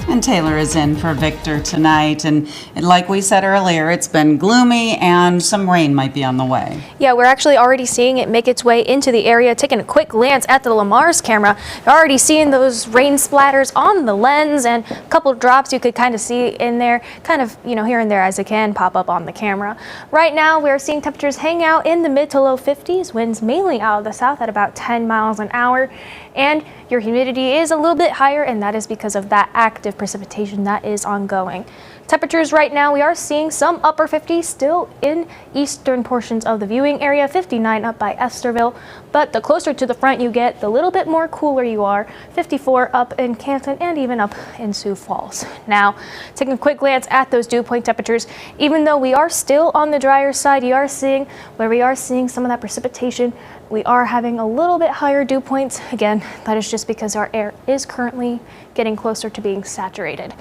And Taylor is in for Victor tonight, and like we said earlier, it's been gloomy and some rain might be on the way. Yeah, we're actually already seeing it make its way into the area. Taking a quick glance at the Lamar's camera, you're already seeing those rain splatters on the lens and a couple of drops you could kind of see in there, kind of, here and there as it can pop up on the camera. Right now, we're seeing temperatures hang out in the mid to low 50s, winds mainly out of the south at about 10 miles an hour. And your humidity is a little bit higher, and that is because of that active precipitation that is ongoing. Temperatures right now, we are seeing some upper 50s still in eastern portions of the viewing area, 59 up by Estherville, but the closer to the front you get, the little bit more cooler you are, 54 up in Canton and even up in Sioux Falls. Now, taking a quick glance at those dew point temperatures, even though we are still on the drier side, you are seeing where we are seeing some of that precipitation. We are having a little bit higher dew points. Again, that is just because our air is currently getting closer to being saturated.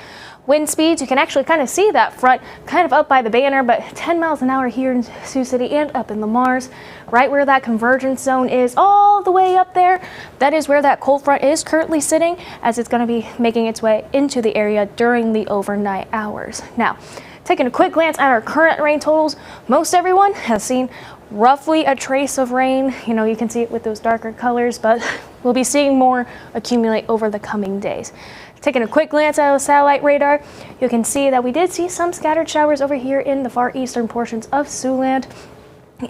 Wind speeds, you can actually kind of see that front kind of up by the banner, but 10 miles an hour here in Sioux City and up in Lamar's, right where that convergence zone is all the way up there. That is where that cold front is currently sitting, as it's going to be making its way into the area during the overnight hours. Now, taking a quick glance at our current rain totals, most everyone has seen roughly a trace of rain. You can see it with those darker colors, but we'll be seeing more accumulate over the coming days. Taking a quick glance at the satellite radar, you can see that we did see some scattered showers over here in the far eastern portions of Siouxland.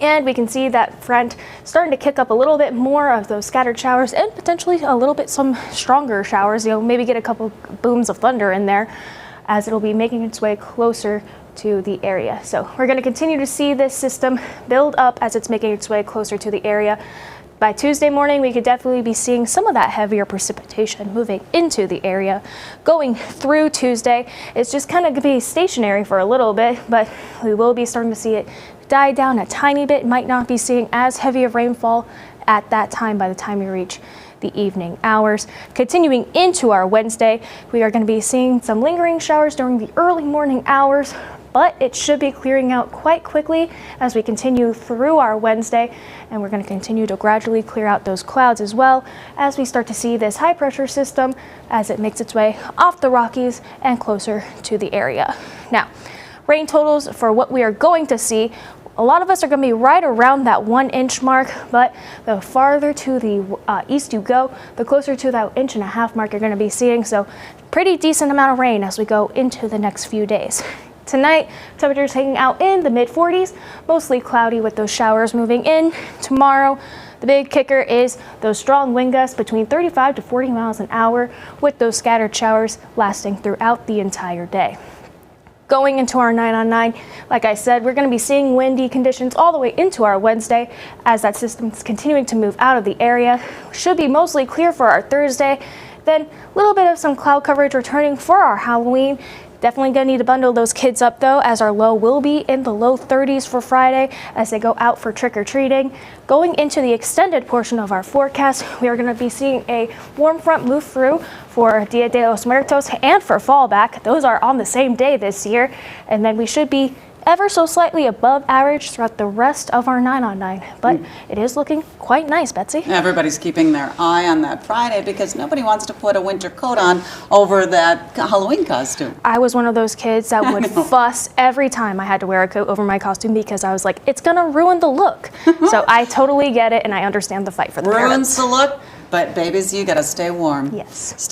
And we can see that front starting to kick up a little bit more of those scattered showers and potentially a little bit some stronger showers. Maybe get a couple booms of thunder in there as it'll be making its way closer to the area. So we're going to continue to see this system build up as it's making its way closer to the area. By Tuesday morning, we could definitely be seeing some of that heavier precipitation moving into the area. Going through Tuesday, it's just kind of going to be stationary for a little bit, but we will be starting to see it die down a tiny bit. Might not be seeing as heavy of rainfall at that time by the time we reach the evening hours. Continuing into our Wednesday, we are going to be seeing some lingering showers during the early morning hours, but it should be clearing out quite quickly as we continue through our Wednesday, and we're going to continue to gradually clear out those clouds as well as we start to see this high pressure system as it makes its way off the Rockies and closer to the area. Now, rain totals for what we are going to see, a lot of us are going to be right around that 1 inch mark, but the farther to the east you go, the closer to that 1.5 inch mark you're going to be seeing. So pretty decent amount of rain as we go into the next few days. Tonight, temperatures hanging out in the mid 40s, mostly cloudy with those showers moving in. Tomorrow, the big kicker is those strong wind gusts between 35 to 40 miles an hour with those scattered showers lasting throughout the entire day. Going into our 9 on 9, like I said, we're going to be seeing windy conditions all the way into our Wednesday as that system is continuing to move out of the area. Should be mostly clear for our Thursday. Then a little bit of some cloud coverage returning for our Halloween. Definitely going to need to bundle those kids up though, as our low will be in the low 30s for Friday as they go out for trick-or-treating. Going into the extended portion of our forecast, we are going to be seeing a warm front move through for Dia de los Muertos and for fallback. Those are on the same day this year, and then we should be ever so slightly above average throughout the rest of our 9 on 9, but it is looking quite nice, Betsy. Everybody's keeping their eye on that Friday because nobody wants to put a winter coat on over that Halloween costume. I was one of those kids that would fuss every time I had to wear a coat over my costume because I was like, it's gonna ruin the look. So I totally get it, and I understand the fight for the Ruins parents. the look, but babies, you gotta stay warm. Yes.